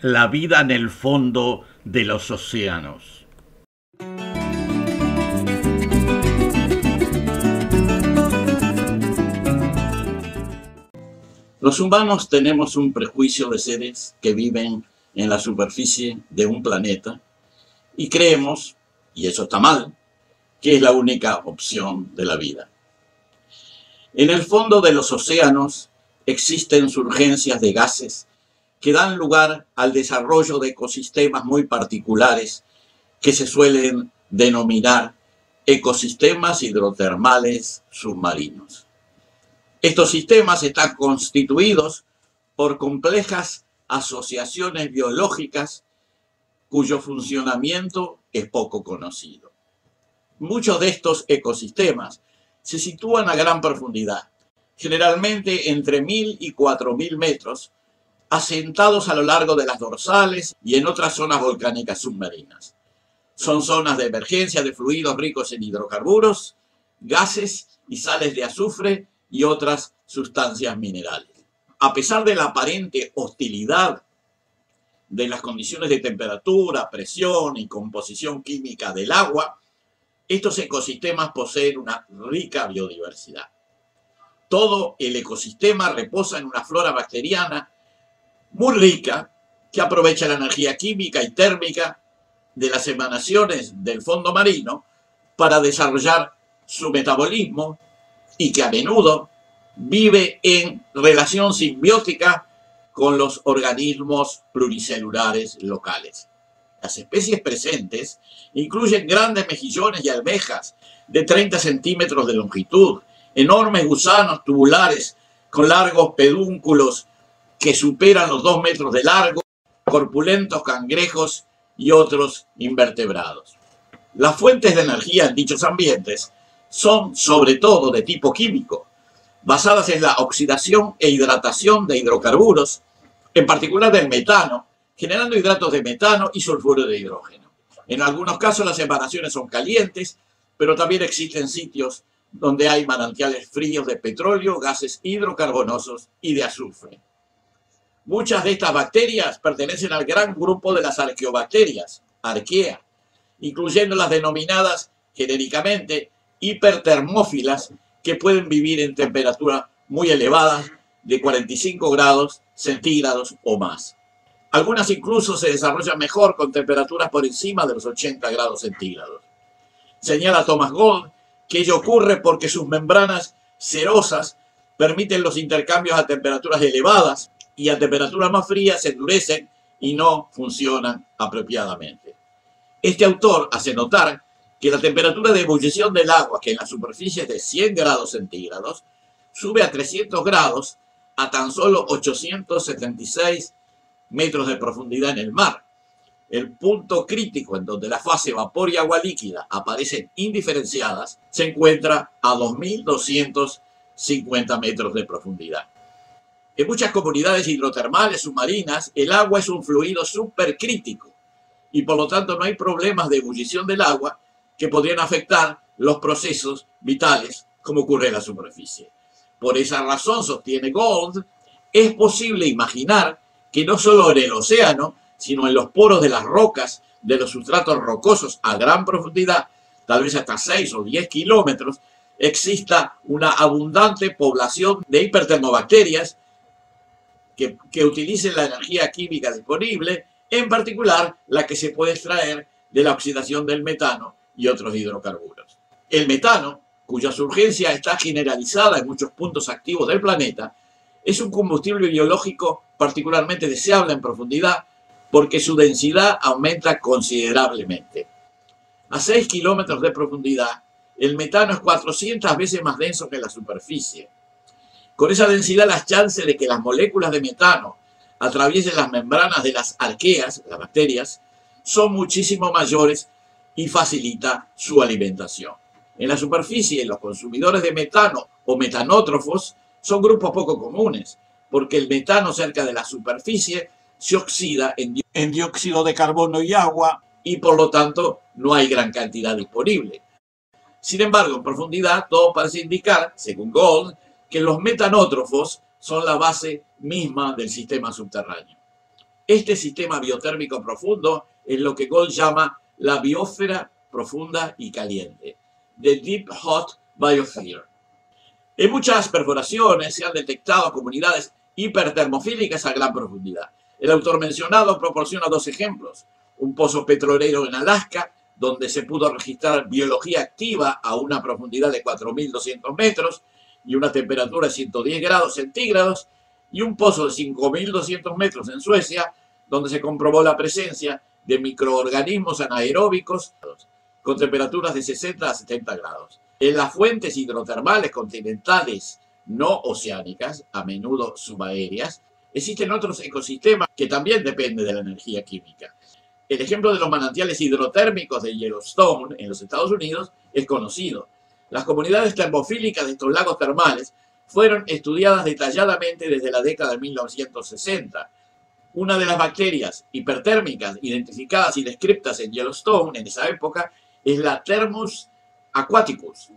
la vida en el fondo de los océanos. Los humanos tenemos un prejuicio de seres que viven en la superficie de un planeta y creemos, y eso está mal, que es la única opción de la vida. En el fondo de los océanos existen surgencias de gases que dan lugar al desarrollo de ecosistemas muy particulares que se suelen denominar ecosistemas hidrotermales submarinos. Estos sistemas están constituidos por complejas asociaciones biológicas cuyo funcionamiento es poco conocido. Muchos de estos ecosistemas se sitúan a gran profundidad, generalmente entre 1000 y 4000 metros, asentados a lo largo de las dorsales y en otras zonas volcánicas submarinas. Son zonas de emergencia de fluidos ricos en hidrocarburos, gases y sales de azufre y otras sustancias minerales. A pesar de la aparente hostilidad de las condiciones de temperatura, presión y composición química del agua, estos ecosistemas poseen una rica biodiversidad. Todo el ecosistema reposa en una flora bacteriana muy rica que aprovecha la energía química y térmica de las emanaciones del fondo marino para desarrollar su metabolismo y que a menudo vive en relación simbiótica con los organismos pluricelulares locales. Las especies presentes incluyen grandes mejillones y almejas de 30 centímetros de longitud, enormes gusanos tubulares con largos pedúnculos que superan los 2 metros de largo, corpulentos cangrejos y otros invertebrados. Las fuentes de energía en dichos ambientes son sobre todo de tipo químico, basadas en la oxidación e hidratación de hidrocarburos, en particular del metano, generando hidratos de metano y sulfuro de hidrógeno. En algunos casos las emanaciones son calientes, pero también existen sitios donde hay manantiales fríos de petróleo, gases hidrocarbonosos y de azufre. Muchas de estas bacterias pertenecen al gran grupo de las arqueobacterias, arquea, incluyendo las denominadas genéricamente hipertermófilas, que pueden vivir en temperaturas muy elevadas de 45 grados centígrados o más. Algunas incluso se desarrollan mejor con temperaturas por encima de los 80 grados centígrados. Señala Thomas Gold que ello ocurre porque sus membranas cerosas permiten los intercambios a temperaturas elevadas y a temperaturas más frías se endurecen y no funcionan apropiadamente. Este autor hace notar que la temperatura de ebullición del agua, que en la superficie es de 100 grados centígrados, sube a 300 grados a tan solo 876 metros de profundidad en el mar. El punto crítico en donde la fase vapor y agua líquida aparecen indiferenciadas se encuentra a 2250 metros de profundidad. En muchas comunidades hidrotermales submarinas, el agua es un fluido supercrítico y por lo tanto no hay problemas de ebullición del agua que podrían afectar los procesos vitales como ocurre en la superficie. Por esa razón, sostiene Gold, es posible imaginar que no solo en el océano, sino en los poros de las rocas, de los sustratos rocosos a gran profundidad, tal vez hasta 6 o 10 kilómetros, exista una abundante población de hipertermobacterias que utilicen la energía química disponible, en particular la que se puede extraer de la oxidación del metano y otros hidrocarburos. El metano, cuya surgencia está generalizada en muchos puntos activos del planeta, es un combustible biológico particularmente deseable en profundidad porque su densidad aumenta considerablemente. A 6 kilómetros de profundidad, el metano es 400 veces más denso que la superficie. Con esa densidad, las chances de que las moléculas de metano atraviesen las membranas de las arqueas, las bacterias, son muchísimo mayores y facilita su alimentación. En la superficie, los consumidores de metano o metanótrofos son grupos poco comunes, porque el metano cerca de la superficie se oxida en dióxido de carbono y agua y por lo tanto no hay gran cantidad disponible. Sin embargo, en profundidad todo parece indicar, según Gold, que los metanótrofos son la base misma del sistema subterráneo. Este sistema biotérmico profundo es lo que Gold llama la biosfera profunda y caliente, the Deep Hot Biosphere. En muchas perforaciones se han detectado comunidades hipertermofílicas a gran profundidad. El autor mencionado proporciona dos ejemplos: un pozo petrolero en Alaska, donde se pudo registrar biología activa a una profundidad de 4.200 metros y una temperatura de 110 grados centígrados, y un pozo de 5.200 metros en Suecia, donde se comprobó la presencia de microorganismos anaeróbicos con temperaturas de 60 a 70 grados. En las fuentes hidrotermales continentales no oceánicas, a menudo subaéreas, existen otros ecosistemas que también dependen de la energía química. El ejemplo de los manantiales hidrotérmicos de Yellowstone en los Estados Unidos es conocido. Las comunidades termofílicas de estos lagos termales fueron estudiadas detalladamente desde la década de 1960. Una de las bacterias hipertérmicas identificadas y descritas en Yellowstone en esa época es la Thermus aquaticus,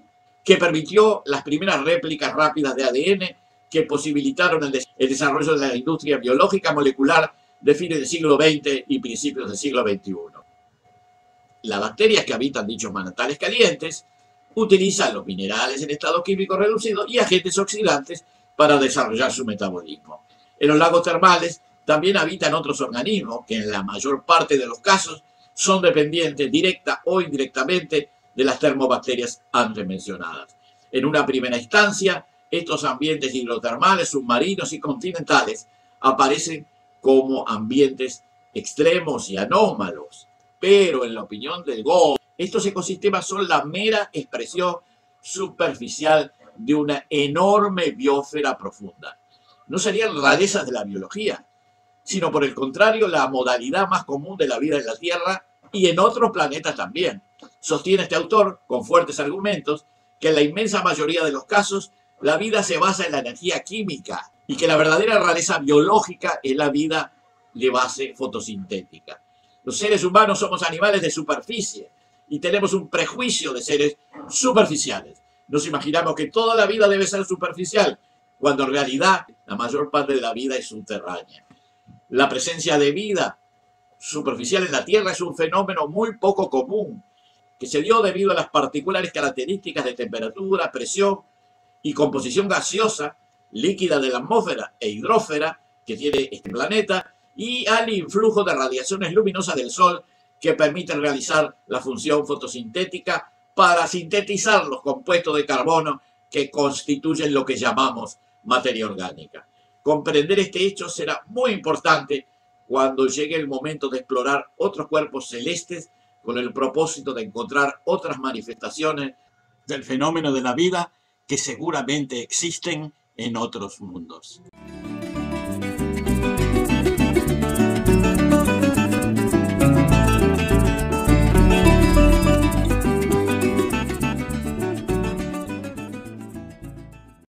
que permitió las primeras réplicas rápidas de ADN que posibilitaron el desarrollo de la industria biológica molecular de fines del siglo XX y principios del siglo XXI. Las bacterias que habitan dichos manantiales calientes utilizan los minerales en estado químico reducido y agentes oxidantes para desarrollar su metabolismo. En los lagos termales también habitan otros organismos que en la mayor parte de los casos son dependientes directa o indirectamente de las termobacterias antes mencionadas. En una primera instancia, estos ambientes hidrotermales, submarinos y continentales aparecen como ambientes extremos y anómalos, pero en la opinión del Gold, estos ecosistemas son la mera expresión superficial de una enorme biosfera profunda. No serían rarezas de la biología, sino por el contrario la modalidad más común de la vida en la Tierra y en otros planetas también. Sostiene este autor, con fuertes argumentos, que en la inmensa mayoría de los casos la vida se basa en la energía química y que la verdadera rareza biológica es la vida de base fotosintética. Los seres humanos somos animales de superficie y tenemos un prejuicio de seres superficiales. Nos imaginamos que toda la vida debe ser superficial, cuando en realidad la mayor parte de la vida es subterránea. La presencia de vida superficial en la Tierra es un fenómeno muy poco común, que se dio debido a las particulares características de temperatura, presión y composición gaseosa, líquida de la atmósfera e hidrósfera que tiene este planeta, y al influjo de radiaciones luminosas del Sol que permiten realizar la función fotosintética para sintetizar los compuestos de carbono que constituyen lo que llamamos materia orgánica. Comprender este hecho será muy importante cuando llegue el momento de explorar otros cuerpos celestes con el propósito de encontrar otras manifestaciones del fenómeno de la vida que seguramente existen en otros mundos.